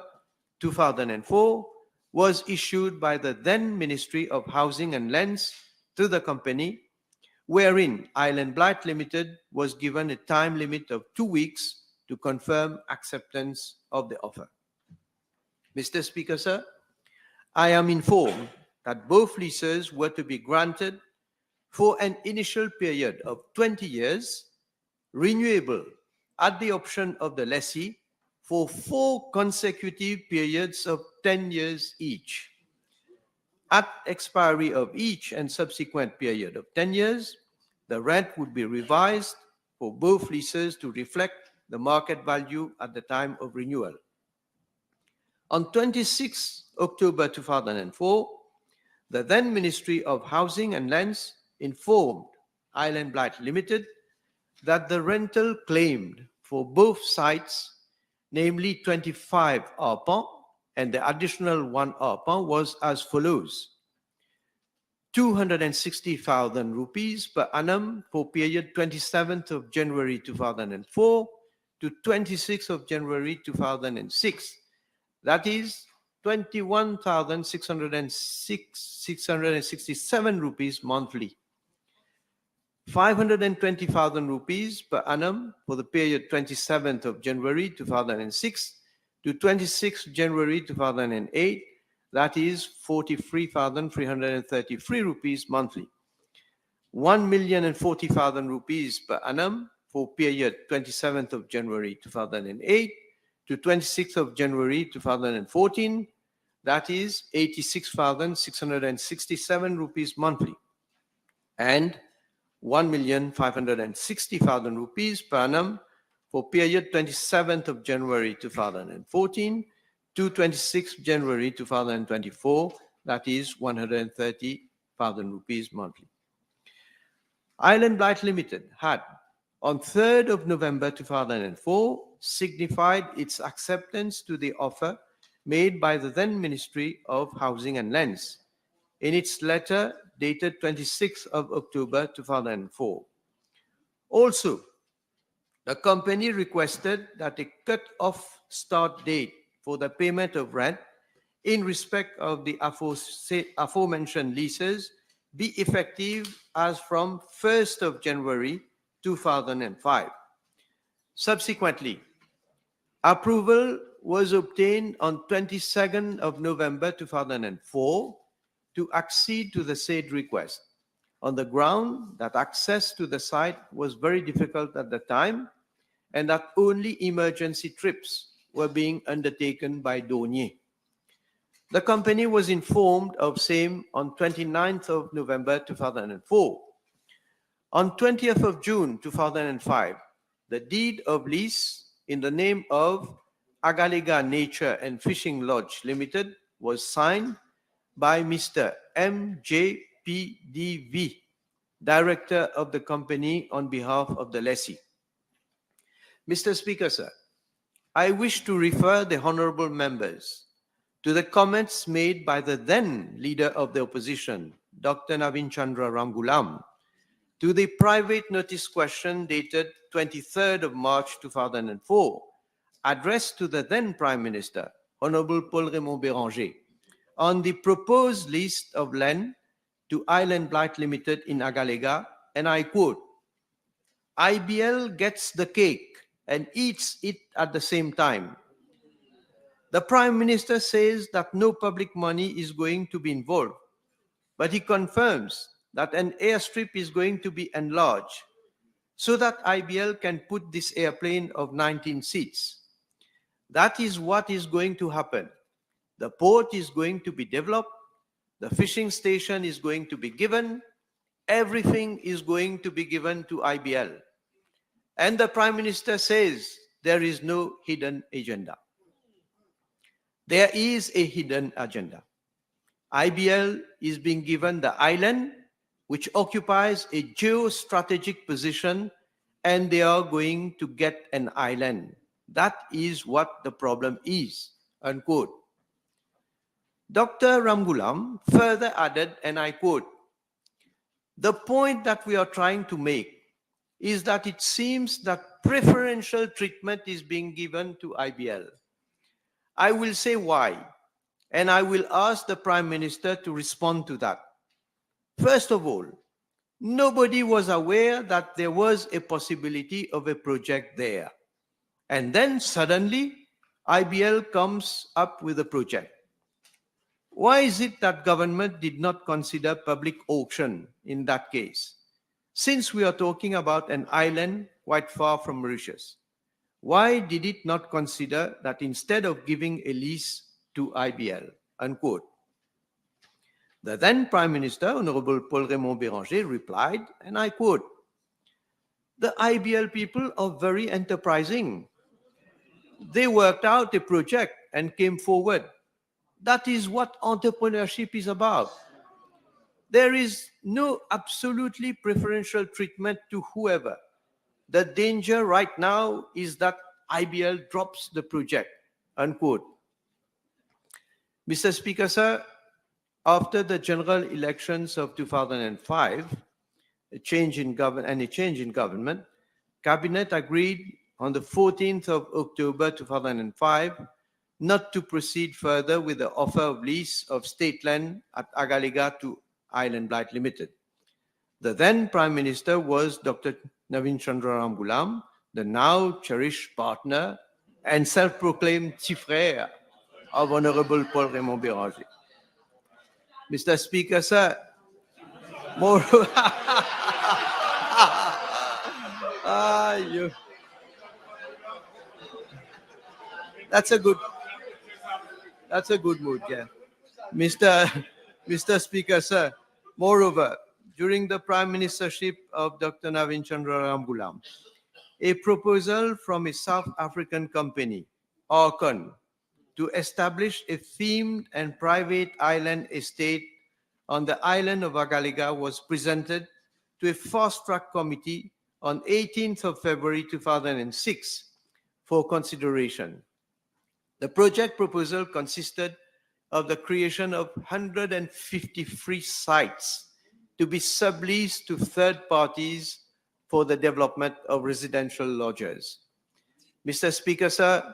2004 was issued by the then Ministry of Housing and Lands to the company, wherein Island Blight Limited was given a time limit of 2 weeks to confirm acceptance of the offer. Mr. Speaker, sir, I am informed that both leases were to be granted for an initial period of 20 years, renewable at the option of the lessee for 4 consecutive periods of 10 years each. At expiry of each and subsequent period of 10 years, the rent would be revised for both leases to reflect the market value at the time of renewal. On 26 October 2004, the then Ministry of Housing and Lands informed Island Blight Limited that the rental claimed for both sites, namely 25 arpent and the additional 1 arpent, was as follows. 260,000 rupees per annum for period 27th of January 2004 to 26th of January 2006. That is 21,667 rupees monthly. 520,000 rupees per annum for the period 27th of January 2006 to 26th January 2008. That is 43,333 rupees monthly. 1,040,000 rupees per annum for period 27th of January 2008 to 26th of January 2014. That is 86,667 rupees monthly. And 1,560,000 rupees per annum for period 27th of January 2014 to 26th January 2024, that is 130,000 rupees monthly. Island Blight Limited had, on 3rd of November 2004, signified its acceptance to the offer made by the then Ministry of Housing and Lands in its letter dated 26th of October 2004. Also, the company requested that a cut-off start date for the payment of rent in respect of the aforementioned leases be effective as from 1st of January 2005. Subsequently, approval was obtained on 22nd of November 2004 to accede to the said request on the ground that access to the site was very difficult at the time and that only emergency trips were being undertaken by douanier. The company was informed of same on 29th of November 2004. On 20th of June 2005, the deed of lease in the name of Agalega Nature and Fishing Lodge Limited was signed by Mr. MJPDV, Director of the company on behalf of the lessee. Mr. Speaker, sir, I wish to refer the honorable members to the comments made by the then leader of the opposition, Dr. Navin Chandra Ramgoolam, to the private notice question dated 23rd of March 2004, addressed to the then Prime Minister, Honorable Paul Raymond Béranger, on the proposed list of land to Island Blight Limited in Agalega, and I quote, "IBL gets the cake and eats it at the same time. The Prime Minister says that no public money is going to be involved, but he confirms that an airstrip is going to be enlarged so that IBL can put this airplane of 19 seats. That is what is going to happen. The port is going to be developed, the fishing station is going to be given, everything is going to be given to IBL. And the Prime Minister says there is no hidden agenda. There is a hidden agenda. IBL is being given the island, which occupies a geostrategic position, and they are going to get an island. That is what the problem is," unquote. Dr. Ramgoolam further added, and I quote, "The point that we are trying to make is that it seems that preferential treatment is being given to IBL. I will say why, and I will ask the Prime Minister to respond to that. First of all, nobody was aware that there was a possibility of a project there. And then suddenly, IBL comes up with a project. Why is it that government did not consider public auction in that case? Since we are talking about an island quite far from Mauritius, why did it not consider that instead of giving a lease to IBL?" Unquote. The then Prime Minister, Honorable Paul Raymond Béranger, replied, and I quote, "The IBL people are very enterprising. They worked out a project and came forward. That is what entrepreneurship is about. There is no absolutely preferential treatment to whoever. The danger right now is that IBL drops the project," unquote. Mr. Speaker, sir, after the general elections of 2005, a change in government, Cabinet agreed on the 14th of October 2005 not to proceed further with the offer of lease of state land at Agalega to Island Blight Limited. The then Prime Minister was Dr. Navin Chandra Ramgoolam, the now cherished partner and self-proclaimed petit frère of Honorable Paul Raymond Béranger. Mr. Speaker, sir, That's a good mood, yeah. Mr. Speaker, sir, moreover, during the Prime Ministership of Dr. Navin Chandra Ramgoolam, a proposal from a South African company, Arcon, to establish a themed and private island estate on the island of Agalega was presented to a fast-track committee on 18th of February 2006 for consideration. The project proposal consisted of the creation of 153 sites to be subleased to third parties for the development of residential lodges. Mr. Speaker, sir,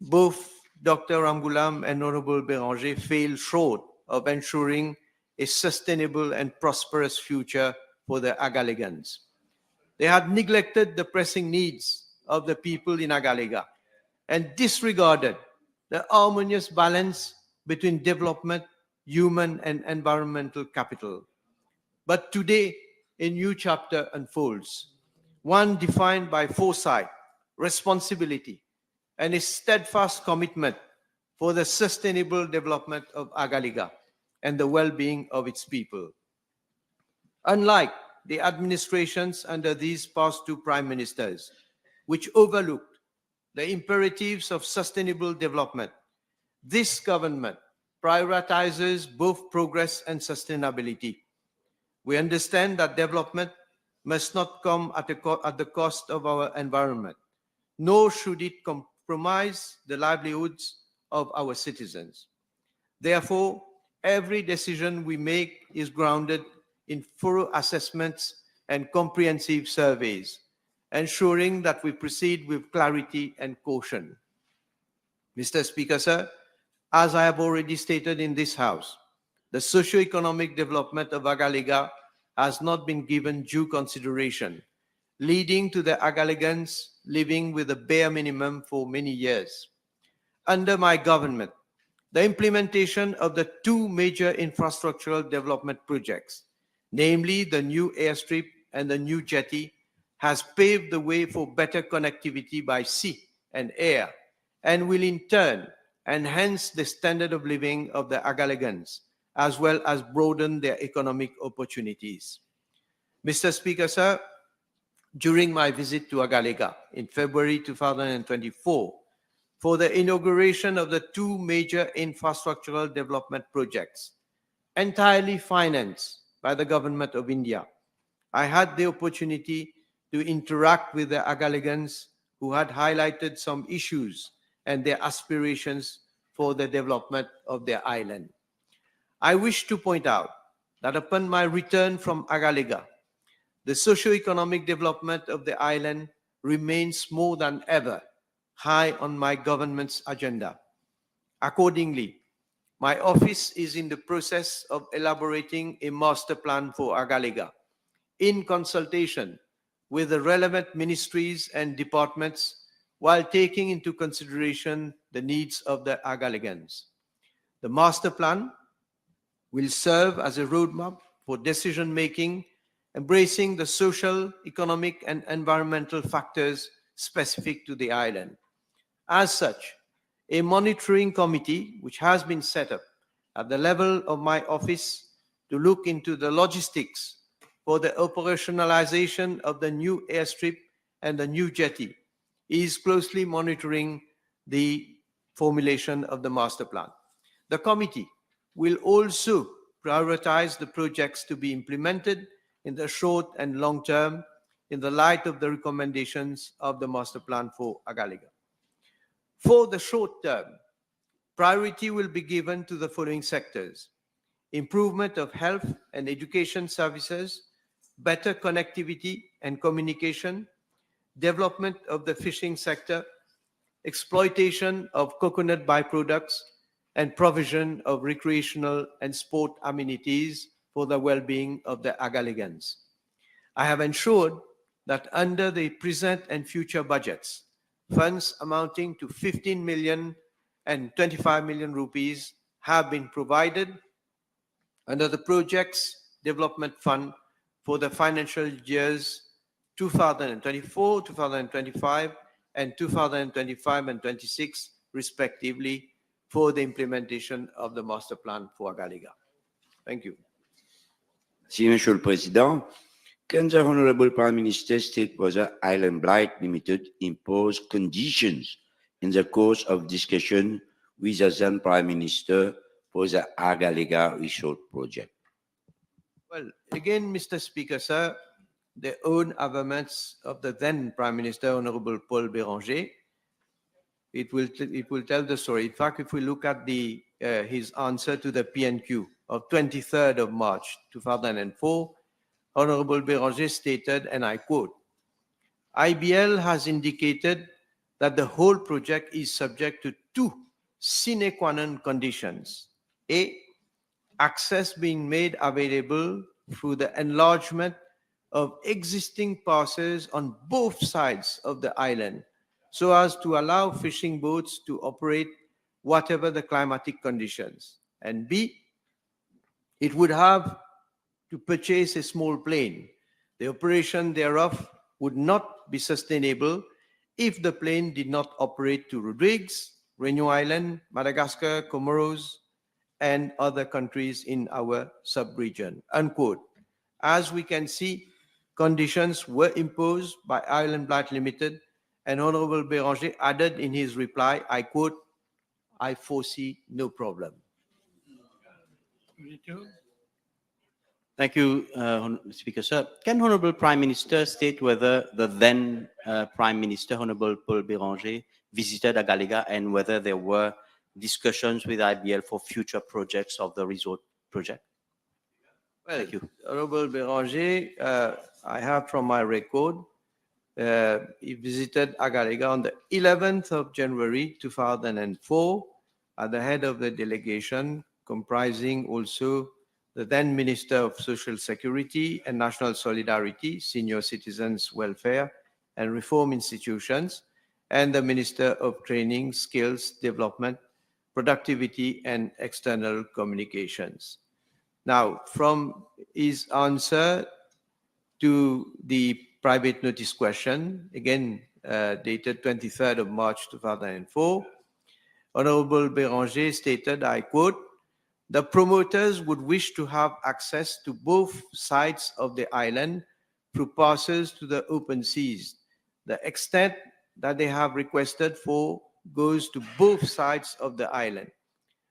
both Dr. Ramgoolam and Honorable Béranger failed short of ensuring a sustainable and prosperous future for the Agalegans. They had neglected the pressing needs of the people in Agalega and disregarded the harmonious balance between development, human and environmental capital. But today, a new chapter unfolds, one defined by foresight, responsibility, and a steadfast commitment for the sustainable development of Agalega and the well-being of its people. Unlike the administrations under these past two prime ministers, which overlooked the imperatives of sustainable development. This government prioritizes both progress and sustainability. We understand that development must not come at the cost of our environment, nor should it compromise the livelihoods of our citizens. Therefore, every decision we make is grounded in thorough assessments and comprehensive surveys, ensuring that we proceed with clarity and caution. Mr. Speaker, sir, as I have already stated in this House, the socio-economic development of Agalega has not been given due consideration, leading to the Agalegans living with a bare minimum for many years. Under my government, the implementation of the two major infrastructural development projects, namely the new airstrip and the new jetty, has paved the way for better connectivity by sea and air, and will in turn enhance the standard of living of the Agalegans, as well as broaden their economic opportunities. Mr. Speaker, sir, during my visit to Agalega in February 2024, for the inauguration of the two major infrastructural development projects, entirely financed by the Government of India, I had the opportunity to interact with the Agalegans who had highlighted some issues and their aspirations for the development of their island. I wish to point out that upon my return from Agalega, the socio-economic development of the island remains more than ever high on my government's agenda. Accordingly, my office is in the process of elaborating a master plan for Agalega in consultation with the relevant ministries and departments, while taking into consideration the needs of the Agalegans. The master plan will serve as a roadmap for decision-making, embracing the social, economic, and environmental factors specific to the island. As such, a monitoring committee, which has been set up at the level of my office to look into the logistics for the operationalization of the new airstrip and the new jetty, is closely monitoring the formulation of the master plan. The committee will also prioritize the projects to be implemented in the short and long term in the light of the recommendations of the master plan for Agalega. For the short term, priority will be given to the following sectors: improvement of health and education services, better connectivity and communication, development of the fishing sector, exploitation of coconut byproducts, and provision of recreational and sport amenities for the well-being of the Agalegans. I have ensured that under the present and future budgets, funds amounting to 15 million and 25 million rupees have been provided under the Projects Development Fund for the financial years 2024, 2025, and 2025 and 26, respectively, for the implementation of the master plan for Agalega. Thank you. Merci, Monsieur le Président. Can the Honorable Prime Minister state whether Island Blight Limited imposed conditions in the course of discussion with the then Prime Minister for the Agalega Resort project? Well, again, Mr. Speaker, sir, the own arguments of the then Prime Minister, Honorable Paul Béranger, it will tell the story. In fact, if we look at his answer to the PNQ of 23rd of March 2004, Honorable Béranger stated, and I quote, "IBL has indicated that the whole project is subject to two sine qua non conditions. A, access being made available through the enlargement of existing passes on both sides of the island, so as to allow fishing boats to operate whatever the climatic conditions. And B, it would have to purchase a small plane. The operation thereof would not be sustainable if the plane did not operate to Rodrigues, Réunion Island, Madagascar, Comoros, and other countries in our sub-region," unquote. As we can see, conditions were imposed by Island Blight Limited, and Honorable Béranger added in his reply, I quote, I foresee no problem. Thank you, Speaker, sir. Can Honorable Prime Minister state whether the then Prime Minister, Honorable Paul Béranger, visited Agalega and whether there were discussions with IBL for future projects of the resort project? Well, Thank you. Honorable Béranger, I have from my record, he visited Agalega on the 11th of January 2004 at the head of the delegation, comprising also the then Minister of Social Security and National Solidarity, Senior Citizens Welfare and Reform Institutions, and the Minister of Training, Skills Development, Productivity and External Communications. Now, from his answer to the private notice question, again dated 23rd of March 2004, Honorable Béranger stated, I quote, the promoters would wish to have access to both sides of the island through passes to the open seas. The extent that they have requested for goes to both sides of the island.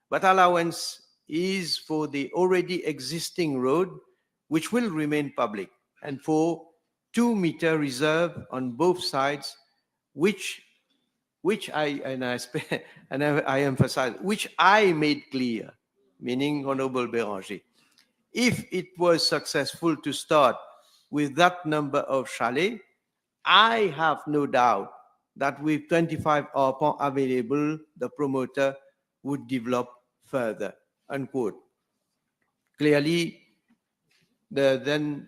But allowance is for the already existing road, which will remain public, and for 2-meter reserve on both sides, which I emphasize, which I made clear, meaning Honorable Béranger. If it was successful to start with that number of chalets, I have no doubt that with 25 arpents available, the promoter would develop further, unquote. Clearly, the then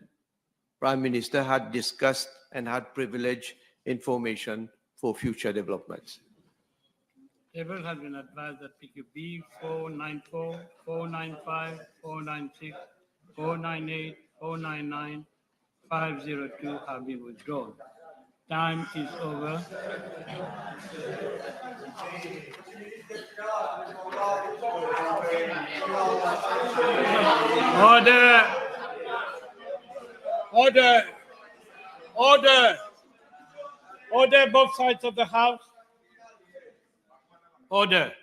Prime Minister had discussed and had privileged information for future developments. Table has been advised that PQB 494, 495, 496, 498, 499, 502 have been withdrawn. Time is over. Order! Order! Order! Order both sides of the House. Order.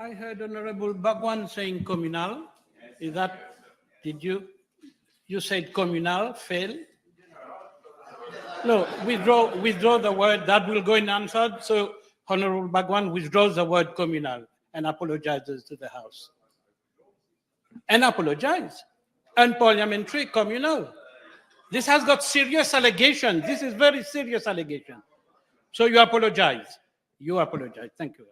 I heard Honorable Bhagwan saying communal. Is that, did you said communal, fail? No, withdraw the word, that will go in answered. So Honorable Bhagwan withdraws the word communal and apologizes to the House. And apologize. Unparliamentary, communal. This has got serious allegations. This is very serious allegation. So you apologize. You apologize. Thank you.